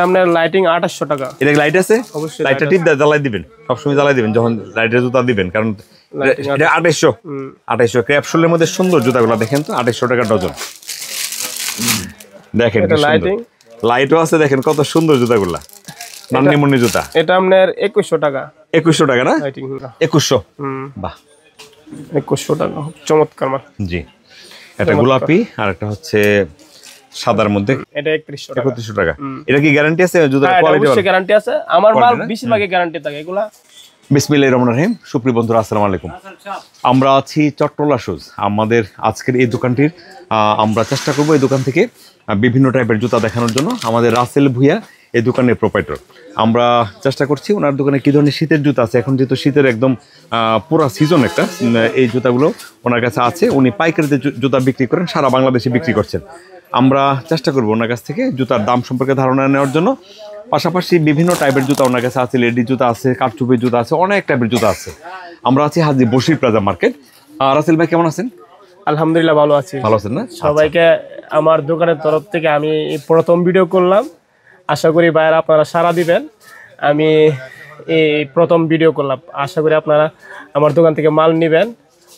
আপনার লাইটিং 2800 টাকা। এটা লাইট আছে? অবশ্যই লাইটটা টিপ দিয়ে জ্বালাই দিবেন, সবসময় জ্বালাই দিবেন যখন লাইটের জুতা দিবেন, কারণ এটা 2800 ক্র্যাপসুলের মধ্যে সুন্দর জুতাগুলো দেখেন তো, 2800 টাকা ডজন। দেখেন লাইটও আছে, দেখেন কত সুন্দর জুতাগুলা, নান্নি মুন্নি জুতা। এটা আপনার 2100 টাকা। 2100 টাকা না? 2100। বাহ, 2100 টাকা, চমৎকার মাল। জি, এটা গোলাপি আর একটা হচ্ছে সাদার মধ্যে, এটা 3100 টাকা। এটা কি গ্যারান্টি আছে জুতার কোয়ালিটি? অবশ্যই গ্যারান্টি আছে, আমার মাল বেশিরভাগই গ্যারান্টি থাকে এগুলা। বিসমিল্লাহির রহমানির রহিম। সুপ্রিয় বন্ধুরা, আসসালামু আলাইকুম। আমরা আছি চট্টলা শুজ। আমাদের আজকের এই দোকানটির আমরা চেষ্টা করব এই দোকান থেকে বিভিন্ন টাইপের জুতা দেখানোর জন্য। আমাদের রাসেল ভুইয়া এই দোকানের প্রোপাইটর। আমরা চেষ্টা করছি ওনার দোকানে কী ধরনের শীতের জুতা আছে। এখন যেহেতু শীতের একদম পুরা সিজন একটা, এই জুতাগুলো ওনার কাছে আছে। উনি পাইকারিতে জুতা বিক্রি করেন, সারা বাংলাদেশে বিক্রি করছেন। আমরা চেষ্টা করবো ওনার কাছ থেকে জুতার দাম সম্পর্কে ধারণা নেওয়ার জন্য। পাশাপাশি বিভিন্ন টাইপের জুতা ওনার কাছে আছে, লেডিস জুতা আছে, কারচুপির জুতা আছে, অনেক টাইপের জুতা আছে। আমরা আছি হাজি বশির প্লাজা মার্কেট। রাসেল ভাই কেমন আছেন? আলহামদুলিল্লাহ ভালো আছি। ভালো আছেন না? সবাইকে আমার দোকানের তরফ থেকে আমি প্রথম ভিডিও করলাম, আশা করি ভাইয়েরা আপনারা সাড়া দিবেন। আমি এই প্রথম ভিডিও করলাম, আশা করি আপনারা আমার দোকান থেকে মাল নেবেন।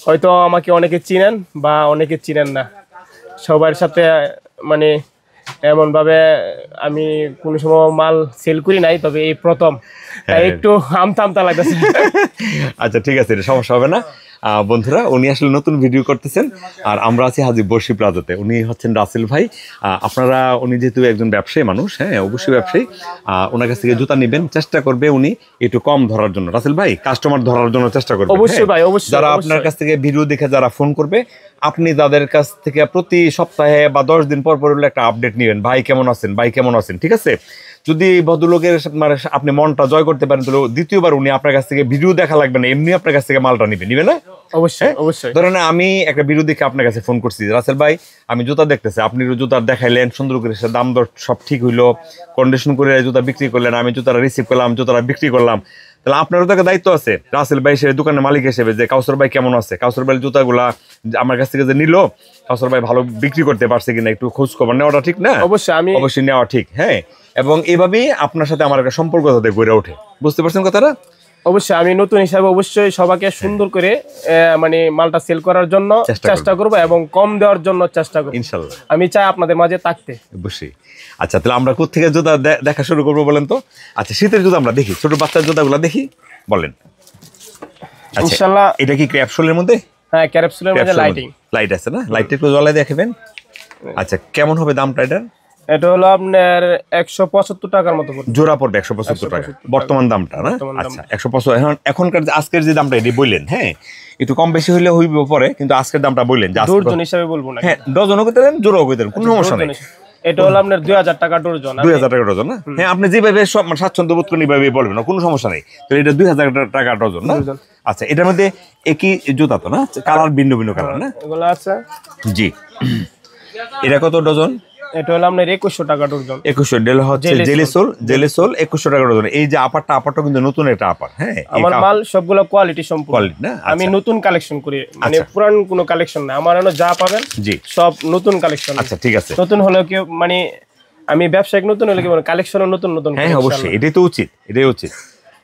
হয়তো আমাকে অনেকে চিনেন বা অনেকে চিনেন না, সবার সাথে মানে এমনভাবে আমি কোনো সময় মাল সেল করি নাই, তবে এই প্রথম, একটু আমতা লাগতেছে। আচ্ছা ঠিক আছে, এটা সমস্যা হবে না। বন্ধুরা, উনি আসলে নতুন ভিডিও করতেছেন আর আমরা আছি হাজি বশির প্লাজাতে। উনি হচ্ছেন রাসেল ভাই। আপনারা, উনি যেহেতু একজন ব্যবসায়ী মানুষ, হ্যাঁ অবশ্যই ব্যবসায়ী, ওনার কাছ থেকে জুতা নেবেন, চেষ্টা করবে উনি একটু কম ধরার জন্য। রাসেল ভাই কাস্টমার ধরার জন্য চেষ্টা করবে। অবশ্যই ভাই, অবশ্যই। যারা আপনার কাছ থেকে ভিডিও দেখে যারা ফোন করবে, আপনি তাদের কাছ থেকে প্রতি সপ্তাহে বা 10 দিন পর পর একটা আপডেট নেবেন, ভাই কেমন আছেন, ভাই কেমন আছেন, ঠিক আছে? যদি ভদ্রলোকের মানে আপনি মনটা জয় করতে পারেন, তাহলে দ্বিতীয়বার উনি আপনার কাছ থেকে ভিডিও দেখা লাগবে না, এমনি আপনার কাছ থেকে মালটা নিবে না? অবশ্যই অবশ্যই। ধরেন আমি একটা ভিডিও দেখে আপনার কাছে ফোন করছি, রাসেল ভাই আমি জুতা দেখতেছি, আপনি জুতা দেখাইলেন, সুন্দর করে দাম দর সব ঠিক হইলো, কন্ডিশন করে জুতা বিক্রি করলেন, আমি জুতাটা রিসিভ করলাম, জুতাটা বিক্রি করলাম, তাহলে আপনারও তো একটা দায়িত্ব আছে রাসেল ভাই হিসেবে, দোকানের মালিক হিসেবে, যে কাউসার ভাই কেমন আছে, কাউসার ভাই জুতাগুলা আমার কাছ থেকে যে নিল, কাউসার ভাই ভালো বিক্রি করতে পারছে কিনা একটু খোঁজ খবর নেওয়াটা ঠিক না? অবশ্যই নেওয়া ঠিক। হ্যাঁ, এবং এভাবেই আপনার সাথে আমার একটা সম্পর্ক যাতে গড়ে ওঠে, বুঝতে পারছেন কথাটা? অবশ্যই আমি নতুন হিসাবে অবশ্যই সবাইকে সুন্দর করে মানে মালটা সেল করার জন্য চেষ্টা করব এবং কম দেওয়ার জন্য চেষ্টা করব ইনশাআল্লাহ। আমি চাই আপনাদের মাঝে থাকতে। অবশ্যই। আচ্ছা, তাহলে আমরা কোথা থেকে জুতা দেখা শুরু করবো বলেন তো? আচ্ছা, শীতের জুতা আমরা দেখি, ছোট বাচ্চার জুতাগুলো দেখি, বলেন। ইনশাআল্লাহ। এটা কি ক্র্যাপসুলের মধ্যে? হ্যাঁ, ক্র্যাপসুলের মধ্যে লাইট আছে না? লাইটটা একটু জ্বালায় দেখাবেন। আচ্ছা, কেমন হবে দামটা এটার? এটা হলো আপনার 175 টাকার মতো পড়বে। জোড়া পড়বে 175 টাকা বর্তমান দামটা না? আচ্ছা, 175। এখনকার আজকের যে দামটা এটি বললেন, হ্যাঁ একটু কম বেশি হলে হইবে পরে, কিন্তু আজকের দামটা বললেন যে ডজন হিসাবে বলবো না। হ্যাঁ, ডজনও করতে দেন, জোড়াও করতে দেন, কোনো সমস্যা নেই। এটা হলো আপনার 2000 টাকা ডজন। 2000 টাকা ডজন না? হ্যাঁ, আপনি যেভাবে সব স্বাচ্ছন্দ্য বোধ করেন এইভাবে বলবেন না, কোনো সমস্যা নেই। তো এটা 2000 টাকা ডজন না? আচ্ছা, এটার মধ্যে একই জুতা তো না? কালার ভিন্ন ভিন্ন কালার না? এগুলো আছে। জি। এটা কত ডজন? এটা হলো আপনার 2100 টাকা ডজন। 2100 ডেল হচ্ছে জেলিসোল 2100 টাকা ডজন। এই যে আপারটা কিন্তু নতুন একটা আপার। হ্যাঁ, আমার মাল সবগুলো কোয়ালিটি সম্পূর্ণ। কোয়ালিটি না? আমি নতুন কালেকশন করি, মানে পুরান কোনো কালেকশন না। আমার এখানে যা পাবেন জি সব নতুন কালেকশন। আচ্ছা ঠিক আছে। নতুন হলেও কি মানে আমি ব্যবসায়িক নতুন হলে কি মানে কালেকশনও নতুন নতুন। হ্যাঁ অবশ্যই, এটাই তো উচিত, এটাই উচিত।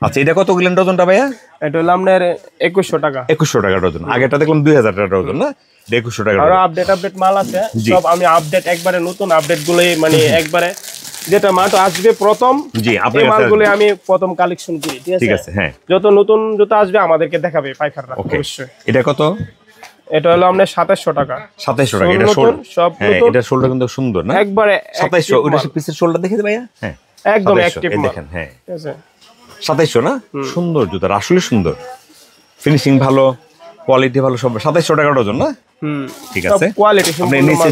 আচ্ছা, এটা কত গেলেন ডজনটা ভাইয়া? এটা হলো আপনার 2100 টাকা। 2100 টাকা ডজন। আগেটা দেখলাম 2000 টাকা ডজন না? 2100 টাকা। আর আপডেট মাল আছে সব। আমি আপডেট একবারে নতুন আপডেট গুলোই মানে একবারে যেটা মাত্র আসবে প্রথম, জি এই মালগুলো আমি প্রথম কালেকশন করি, ঠিক আছে। হ্যাঁ, যত নতুন জুতা আসবে আমাদেরকে দেখাবে পাইকাররা। অবশ্যই। এটা কত? এটা হলো আপনার 2700 টাকা। 2700 টাকা। এটা শোল্ডার সব নতুন। এটা শোল্ডার কিন্তু সুন্দর না? একবারে 2700। ওটা পিসের শোল্ডার দেখে ভাইয়া। হ্যাঁ, একদম অ্যাক্টিভ মাল দেখেন। হ্যাঁ, ঠিক আছে। 2700 না? সুন্দর জুতা, আসলে সুন্দর, ফিনিশিং ভালো, কোয়ালিটি ভালো, সব 2700 টাকা ডজন না? ঠিক আছে। কোয়ালিটি আপনি নিচে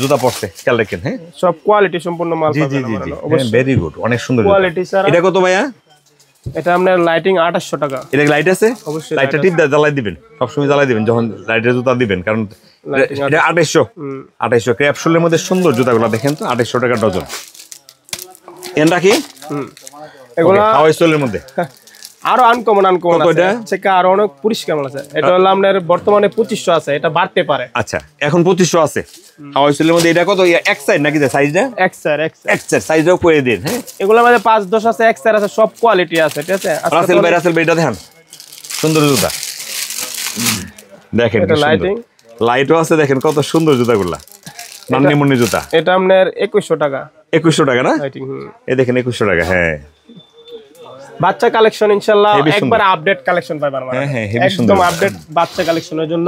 জুতা পড়ছে, খেয়াল রাখেন। হ্যাঁ, সব কোয়ালিটি সম্পূর্ণ মাল পাবেন। অবশ্যই, ভেরি গুড, অনেক সুন্দর কোয়ালিটি স্যার। এটা কত ভাইয়া? এটা আপনার লাইটিং 2800 টাকা। এটা লাইট আছে? অবশ্যই। লাইটটা টিপ দিয়ে জ্বালাই দিবেন, সবসময় জ্বালাই দিবেন যখন লাইটের জুতা দিবেন, কারণ এটা 2800 ক্র্যাপসুলের মধ্যে সুন্দর জুতাগুলো দেখেন তো, 2800 টাকা ডজন। এনটা কি? এগুলো হাওয়াই সোলের মধ্যে। আরো আনকমন কত আছে এটা? চেকা আরো অনেক পরিষ্কার মাল আছে। এটা হলো আপনার বর্তমানে 2500 আছে, এটা বাড়তে পারে। আচ্ছা এখন 2500 আছে। হাওয়াই সিলের মধ্যে এটা কত এক সাইড নাকি সাইজটা? এক স্যার এক সাইড সাইজও করে দিন। হ্যাঁ এগুলোর মধ্যে 5-10 আছে, এক স্যার আছে, সব কোয়ালিটি আছে, ঠিক আছে। রাসেল ভাই এটা দেখেন সুন্দর জুতা দেখেন, এটা লাইটিং লাইটও আছে, দেখেন কত সুন্দর জুতাগুলা, নান্নি মুন্নি জুতা। এটা আপনার 2100 টাকা। 2100 টাকা না? লাইটিং এই দেখেন 2100 টাকা। হ্যাঁ বাচ্চা কালেকশন ইনশাআল্লাহ একবার আপডেট কালেকশন পাবেন মানে। হ্যাঁ হেভি সুন্দর একদম আপডেট বাচ্চা কালেকশনের জন্য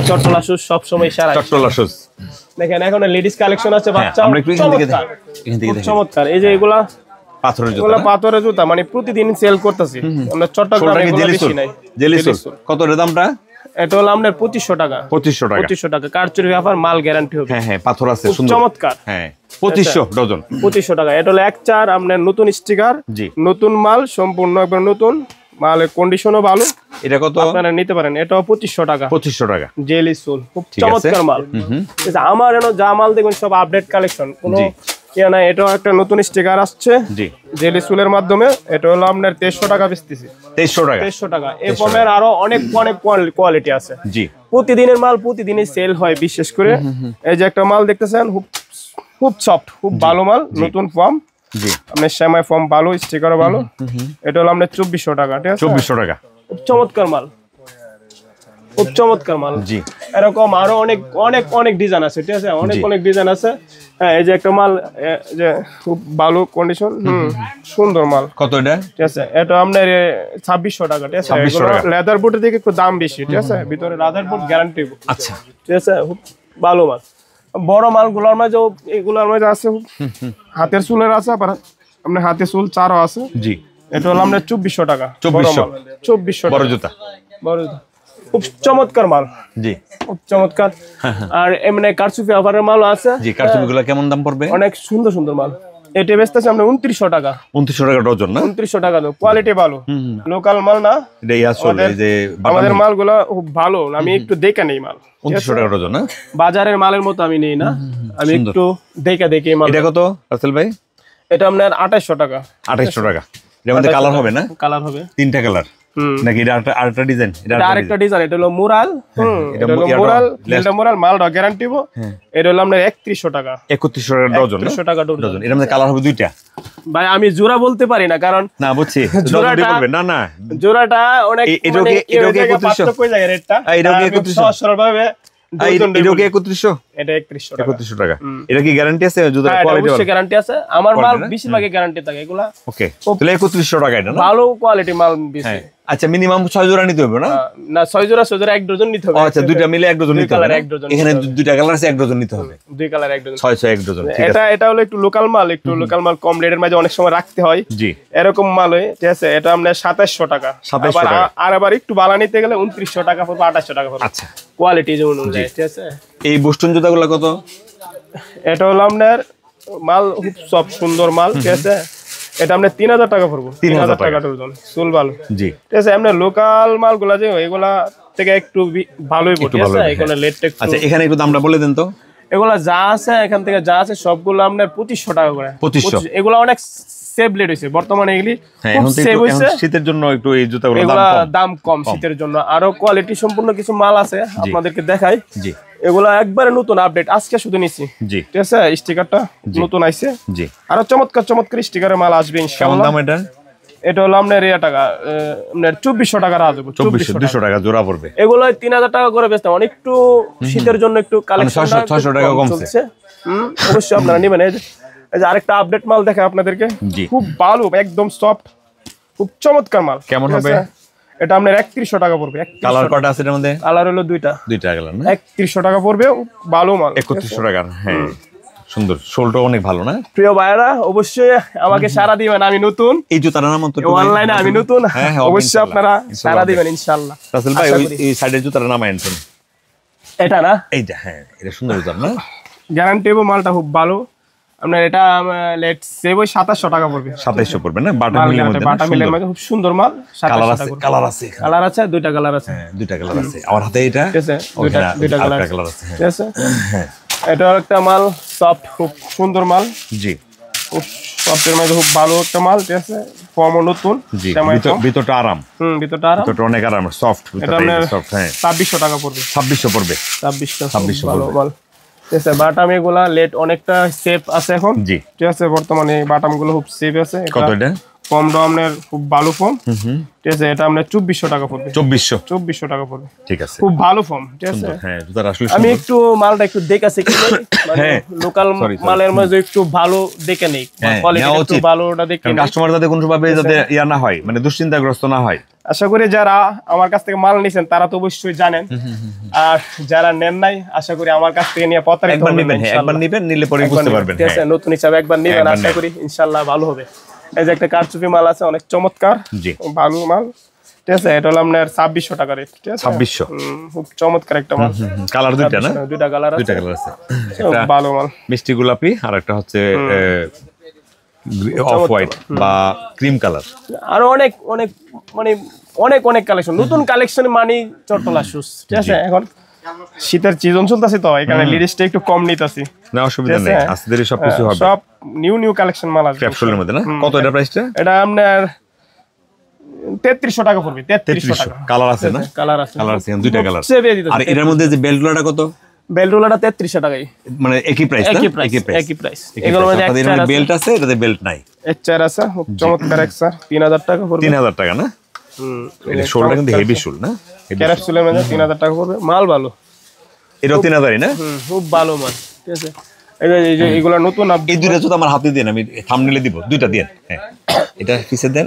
চট্টলা শুজ সব সময় সারা। চট্টলা শুজ দেখেন এখন লেডিস কালেকশন আছে বাচ্চা, আমরা একটু এখান থেকে দেখি। চমৎকার। এই যে এগুলা পাথরের জুতা, এগুলা পাথরের জুতা, মানে প্রতিদিন সেল করতেছি আমরা চট্টগ্রামে। এগুলো বেশি নাই। জেলিসুল কত এর দামটা? এটা হলো আপনার 2500 টাকা। 2500 টাকা। 2500 টাকা কারচুপি ব্যাপার, মাল গ্যারান্টি হবে। হ্যাঁ হ্যাঁ পাথর আছে খুব সুন্দর চমৎকার। হ্যাঁ 2500 ডজন। 2500 টাকা। এটা হলো এক চার আপনার নতুন স্টিকার, জি নতুন মাল, সম্পূর্ণ একবার নতুন মালের কন্ডিশনও ভালো। এটা কত? আপনারা নিতে পারেন। এটাও 2500 টাকা। 2500 টাকা জেলি সোল, খুব ঠিক আছে। চমৎকার মাল। ঠিক আছে, আমার এনো যা মাল দেখবেন সব আপডেট কালেকশন, কোনো জি। ইয়া নাই। এটাও একটা নতুন স্টিকার আসছে জি জেলি সোলের মাধ্যমে। এটা হলো আপনার 2300 টাকা বেচতেছি। 2300 টাকা। 2300 টাকা। এই ফর্মের আরো অনেক অনেক কোয়ালিটি আছে। জি প্রতিদিনের মাল প্রতিদিনই সেল হয়, বিশেষ করে এই যে একটা মাল দেখতেছেন খুব খুব সফট, খুব ভালো মাল, নতুন ফর্ম। জি আপনার সেমাই ফর্ম ভালো, স্টিকারও ভালো। এটা হলো আপনার 2400 টাকা। ঠিক আছে, 2400 টাকা। খুব চমৎকার মাল, খুব চমৎকার মাল। জি এরকম আরো অনেক অনেক অনেক ডিজাইন আছে, ঠিক আছে, অনেক অনেক ডিজাইন আছে। হ্যাঁ এই যে একটা মাল যে খুব ভালো কন্ডিশন, সুন্দর মাল। কত এটা? ঠিক আছে, এটা আপনার 2600 টাকা। ঠিক আছে, 2600 টাকা। লেদার বুটের দিকে একটু দাম বেশি, ঠিক আছে, ভিতরে লেদার বুট গ্যারান্টি। আচ্ছা ঠিক আছে, খুব ভালো মাল। বড় মালগুলোর মাঝে এগুলোর মাঝে আছে খুব হাতের চুলের আছে, আবার আপনার হাতে চুল চারও আছে। জি এটা হলো আপনার 2400 টাকা। 2400 2400 বড় জুতা, বড় জুতা, খুব চমৎকার মাল, জি খুব চমৎকার। আর এমনি কারচুপি অফারের মালও আছে। জি কারচুপিগুলো কেমন দাম পড়বে? অনেক সুন্দর সুন্দর মাল। এটা বেচতেছে আমরা 2900 টাকা। 2900 টাকা ডজন না? 2900 টাকা দাও, কোয়ালিটি ভালো, লোকাল মাল না। এটা আসলে এই যে আমাদের মালগুলো খুব ভালো, আমি একটু দেখে নেই মাল। 2900 টাকা ডজন না? বাজারের মালের মতো আমি নেই না, আমি একটু দেখে মাল। এটা কত রাসেল ভাই? এটা আপনার 2800 টাকা। 2800 টাকা। এর মধ্যে কালার হবে না? কালার হবে তিনটা কালার নাকি? এটা আরেকটা ডিজাইন? এটা আরেকটা ডিজাইন। এটা হলো মুরাল, এটা হলো মুরাল, এটা মুরাল মালটা গ্যারান্টি দিব। এটা হলো আপনার 3100 টাকা। 3100 টাকা ডজন না? 3100 টাকা ডজন। এর মধ্যে কালার হবে দুইটা। ভাই আমি জোড়া বলতে পারি না, কারণ না বুঝছি জোড়াটা না না জোড়াটা অনেক এটাকে 3100 কই জায়গা রেটটা। এটাকে 3100 সরল ভাবে এটাকে 3100 এটা 3100 টাকা। 3100 টাকা। এটা কি গ্যারান্টি আছে? জুতার হ্যাঁ, কোয়ালিটি অবশ্যই গ্যারান্টি আছে। আমার মাল বেশিরভাগই গ্যারান্টি থাকে এগুলা। ওকে, তাহলে 3100 টাকা এটা না? ভালো কোয়ালিটি মাল বেশি। আচ্ছা মিনিমাম 6 জোড়া নিতে হবে না? না 6 জোড়া 1 ডজন নিতে হবে। আচ্ছা দুইটা মিলে 1 ডজন নিতে হবে। এক ডজন এখানে দুইটা কালার আছে, 1 ডজন নিতে হবে। দুই কালার 1 ডজন। 6 1 ডজন। ঠিক আছে। এটা হলো একটু লোকাল মাল, একটু লোকাল মাল কম রেটের মাঝে অনেক সময় রাখতে হয়। জি এরকম মাল হয়, ঠিক আছে। এটা আপনার 2700 টাকা। 2700 টাকা। আর আবার একটু বালা নিতে গেলে 2900 টাকা পড়বে, 2800 টাকা পড়বে। আচ্ছা কোয়ালিটি যেমন অনুযায়ী, ঠিক আছে। এই বোস্টন জুতাগুলো কত? এটা হলো আপনার মাল খুব সব সুন্দর মাল, ঠিক আছে। এটা আপনার 3000 টাকা পড়বে। 3000 টাকা ডজন, চুল ভালো। জি ঠিক আছে। আপনার লোকাল মালগুলা যে এগুলা থেকে একটু ভালোই পড়ে, ঠিক আছে। এখানে লেটটা একটু। আচ্ছা এখানে একটু দামটা বলে দেন তো। এগুলা যা আছে এখান থেকে যা আছে সবগুলো আপনার 2500 টাকা করে। 2500। এগুলা অনেক সেভ লেট হইছে বর্তমানে, এগুলি হ্যাঁ খুব এখন সেভ তো হইছে। শীতের জন্য একটু এই জুতাগুলো এগুলা দাম কম। দাম কম শীতের জন্য। আরো কোয়ালিটি সম্পূর্ণ কিছু মাল আছে, আপনাদেরকে দেখাই। জি এগুলা একবারে নতুন আপডেট, আজকে শুধু নিছি, জি ঠিক আছে। স্টিকারটা নতুন আইছে। জি আরো চমৎকার চমৎকার স্টিকারের মাল আসবে কেমন ইনশাআল্লাহ। দাম এটা? এটা হলো আপনার টাকা, আপনার 2400 টাকা রাখা যাবে। 2400 টাকা জোড়া পড়বে। এগুলো 3000 টাকা করে বেচতাম, অনেক একটু শীতের জন্য একটু কালেকশন 600 টাকা কমছে। অবশ্যই আপনারা নেবেন। এই যে আরেকটা আপডেট মাল দেখে আপনাদেরকে, জি খুব ভালো, একদম সফট, খুব চমৎকার মাল। কেমন ঠিক হবে? আছে? এটা আপনার 3100 টাকা পড়বে। কালার কয়টা আছে এর মধ্যে? কালার হলো দুইটা কালার না? 3100 টাকা পড়বে, ভালো মাল। 3100 টাকা। হ্যাঁ সুন্দর, শোলটা অনেক ভালো না? প্রিয় ভাইরা অবশ্যই আমাকে সারা দিবেন, আমি নতুন এই জুতার নাম তো অনলাইনে, আমি নতুন। হ্যাঁ অবশ্যই আপনারা সারা দিবেন ইনশাআল্লাহ। রাসেল ভাই এই সাইডের জুতার নাম আনছেন এটা না? এইটা, হ্যাঁ এটা সুন্দর জুতা না? গ্যারান্টি এবং মালটা খুব ভালো। আপনার এটা লেটস সে 2700 টাকা পড়বে। 2700 পড়বে না? বাটা মিলের মধ্যে, বাটা মিলের মধ্যে খুব সুন্দর মাল। কালার আছে, কালার আছে, কালার আছে, দুইটা কালার আছে। হ্যাঁ দুইটা কালার আছে। আমার হাতে এটা, ঠিক আছে, দুইটা কালার আছে। ঠিক আছে। এটা একটা মাল সফট, খুব সুন্দর মাল। জি সফটের মধ্যে খুব ভালো একটা মাল, ঠিক আছে, ফর্মও নতুন, জি ভিতরটা আরাম, ভিতরটা আরাম, ভিতরটা অনেক আরাম, সফট, এটা আপনার সফট। হ্যাঁ 2600 টাকা পড়বে, 2600 পড়বে, 2600 ভালো মাল, ঠিক আছে। বাটাম এগুলা লেট অনেকটা সেফ আছে এখন, জি ঠিক আছে, বর্তমানে বাটাম গুলো খুব সেফ আছে। কত এটা? ফর্মটা আপনার খুব ভালো ফর্ম, ঠিক আছে, এটা আপনার 2400 টাকা পড়বে, 2400 টাকা পড়বে, ঠিক আছে, খুব ভালো ফর্ম, ঠিক আছে। হ্যাঁ জুতার আসলে আমি একটু মালটা একটু দেখাচ্ছি কি মানে লোকাল মালের মধ্যে একটু ভালো দেখে নেই, কোয়ালিটি একটু ভালোটা দেখে নেই, কাস্টমার যাতে কোনো ভাবে যাতে ইয়া না হয়, মানে দুশ্চিন্তাগ্রস্ত না হয়। আশা করি যারা আমার কাছ থেকে মাল নিছেন তারা তো অবশ্যই জানেন, আর যারা নেন নাই আশা করি আমার কাছ থেকে নিয়ে প্রতারিত একবার হবেন না, নেবেন, একবার নেবেন, নিলে পরে বুঝতে পারবেন। ঠিক আছে, নতুন হিসাবে একবার নেবেন, আশা করি ইনশাআল্লাহ ভালো হবে। এই যে একটা কারচুপি মাল আছে, অনেক চমৎকার, জি ভালো মাল, ঠিক আছে, এটা হলো আপনার 2600 টাকা রেট, ঠিক আছে, 2600, খুব চমৎকার একটা মাল, কালার দুইটা না? দুইটা কালার আছে, দুইটা কালার আছে, একটা ভালো মাল, মিষ্টি গোলাপি আর একটা হচ্ছে অফ হোয়াইট বা ক্রিম কালার। আর অনেক অনেক মানে অনেক অনেক কালেকশন, নতুন কালেকশন মানে চট্টলা শুজ, ঠিক আছে। এখন শীতের সিজন চলতেছে তো এখানে লিরিসটা একটু কম নিতেছি, না অসুবিধা নেই, আস্তে ধীরে সবকিছু হবে, সব নিউ কালেকশন মাল আছে ক্যাপসুলের মধ্যে না? কত এটা প্রাইসটা? এটা আপনার 3300 টাকা পড়বে, 3300 টাকা। কালার আছে না? কালার আছে, কালার আছে, দুইটা কালার। আর আর এর মধ্যে যে বেল্টগুলোটা কত? বেল্টগুলোটা 3300 টাকাই, মানে একই প্রাইস না? একই প্রাইস। এগুলোর মধ্যে একটা বেল্ট আছে, এটাতে বেল্ট নাই, এচআর আছে, খুব চমৎকার এক্সআর, 3000 টাকা পড়বে, 3000 টাকা না? এটা শোলটা কিন্তু হেভি শোল না? ক্যাপসুলের মধ্যে 3000 টাকা পড়বে, মাল ভালো, এটাও 3000ই না? খুব ভালো মাল, ঠিক আছে। এই যে এগুলা নতুন, এই দুইটা তো আমার হাতে দেন, আমি থাম্বনেলে দিব, দুইটা দেন। হ্যাঁ এটা পিছে দেন,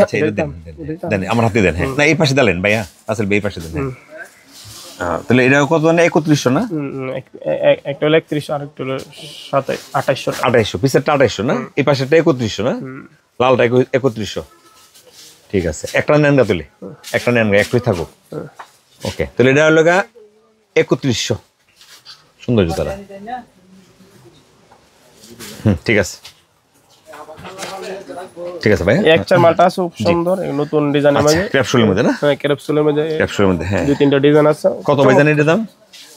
আচ্ছা এটা দেন, দেন আমার হাতে দেন। হ্যাঁ না এই পাশে দিলেন ভাইয়া, আসলে এই পাশে দেন। তাহলে এটা কত জানেন? 3100 না? একটা হলো 3100 আর একটা হলো 2800 2800, পিছেরটা 2800 না? এই পাশেরটা 3100 না? লালটা 3100, ঠিক আছে। একটা নেন গা, তুলে একটা নেন গা, একটুই থাকুক। ওকে, তাহলে এটা হলো গা 3100, সুন্দর জুতাটা। ঠিক আছে, ঠিক আছে ভাই। একটা মালটা আছে খুব সুন্দর, নতুন ডিজাইনের মধ্যে, ক্যাপসুলের মধ্যে না? হ্যাঁ ক্যাপসুলের মধ্যে, ক্যাপসুলের মধ্যে, হ্যাঁ দুই তিনটা ডিজাইন আছে। কত ভাই জানেন এটা দাম?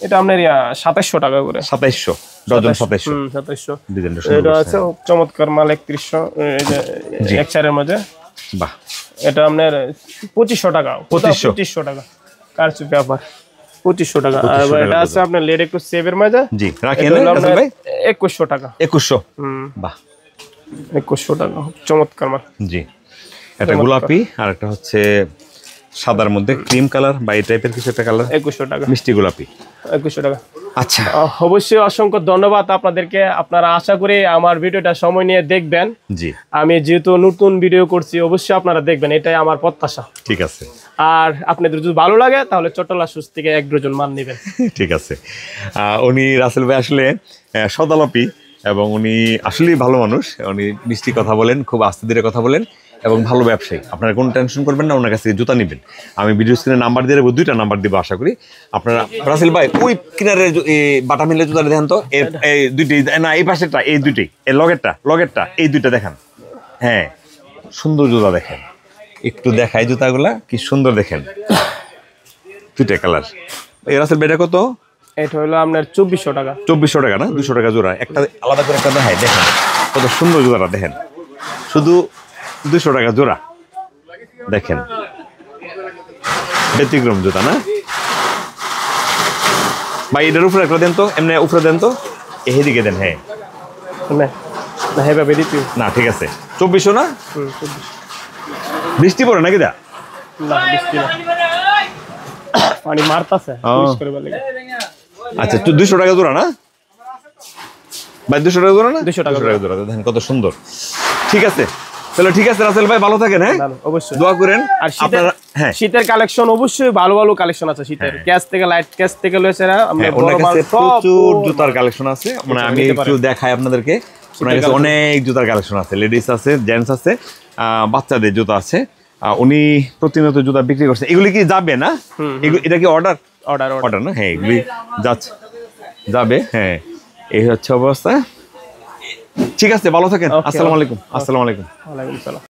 এটা আপনার 2700 টাকা করে, 2700 ডজন, 2700 2700 ডিজাইনটা এটা সুন্দর আছে, চমৎকার মাল, 3100 এই যে এক্সআরের মধ্যে। বাহ, এটা আপনার 2500 টাকা, 2500 টাকা কারচুপি আবার 2500 টাকা। আর এটা আছে আপনার লেড একটু সেভের মধ্যে, জি রাখেন ভাই, 2100 টাকা, 2100, বাহ 2100 টাকা, চমৎকার মাল। জি, এটা গোলাপি আর একটা হচ্ছে সাদার মধ্যে ক্রিম কালার বা এই টাইপের কিছু একটা কালার, 2100 টাকা, মিষ্টি গোলাপি, 2100 টাকা। আচ্ছা, অবশ্যই অসংখ্য ধন্যবাদ আপনাদেরকে, আপনারা আশা করি আমার ভিডিওটা সময় নিয়ে দেখবেন। জি, আমি যেহেতু নতুন ভিডিও করছি অবশ্যই আপনারা দেখবেন, এটাই আমার প্রত্যাশা। ঠিক আছে, আর আপনাদের যদি ভালো লাগে তাহলে চট্টলা শুজ থেকে 1 ডজন মাল নেবেন। ঠিক আছে। উনি রাসেল ভাই আসলে সদালপি, এবং উনি আসলেই ভালো মানুষ, উনি মিষ্টি কথা বলেন, খুব আস্তে ধীরে কথা বলেন, এবং ভালো ব্যবসায়ী। আপনারা কোনো টেনশন করবেন না, ওনার কাছ থেকে জুতা নেবেন। আমি ভিডিও স্ক্রিনে নাম্বার দিয়ে দেবো, 2টা নাম্বার দিব আশা করি আপনারা। রাসেল ভাই ওই কিনারে বাটা মিলে জুতা দেখেন তো, এই দুইটি না, এই পাশেরটা, এই দুইটি, এই লগেরটা এই দুইটা দেখান। হ্যাঁ সুন্দর জুতা দেখেন, একটু দেখাই জুতাগুলা কি সুন্দর দেখেন, দুইটা কালার। এই রাসেল ভাই এটা কত? এটা হলো আপনার 2400 টাকা, 2400 টাকা না? 200 টাকা জোড়া, একটা আলাদা করে একটা দেখাই, দেখেন কত সুন্দর জোড়াটা দেখেন, শুধু 200 টাকা জোড়া, দেখেন ব্যতিক্রম জুতা না ভাই? এটার উপরে একটা দেন তো, এমনি উপরে দেন তো, এদিকে দেন। হ্যাঁ না হ্যাঁ ভাবে দিতে না, ঠিক আছে। 2400 না? বৃষ্টি পড়ে নাকি? না বৃষ্টি না, পানি মারতাছে করে বলে। আচ্ছা 200 টাকা জোড়া না ভাই? 200 টাকা জোড়া না? 200 টাকা জোড়া, দেখেন কত সুন্দর। ঠিক আছে, তাহলে ঠিক আছে রাসেল ভাই, ভালো থাকেন। হ্যাঁ অবশ্যই দোয়া করেন। আর আপনারা হ্যাঁ শীতের কালেকশন অবশ্যই ভালো ভালো কালেকশন আছে শীতের, ক্যাশ থেকে লাইট ক্যাশ থেকে লয়েছে না, আমরা ওনার কাছে প্রচুর জুতার কালেকশন আছে, মানে আমি একটু দেখাই আপনাদেরকে। ওনার কাছে অনেক জুতার কালেকশন আছে, লেডিস আছে, জেন্টস আছে, বাচ্চাদের জুতা আছে। উনি প্রতিনিয়ত জুতা বিক্রি করছে। এগুলি কি যাবে না? এটা কি অর্ডার না? হ্যাঁ এগুলি যাবে। হ্যাঁ এই হচ্ছে অবস্থা। ঠিক আছে, ভালো থাকেন। আসসালামু আলাইকুম। আসসালামু আলাইকুম। ওয়ালাইকুম আসসালাম।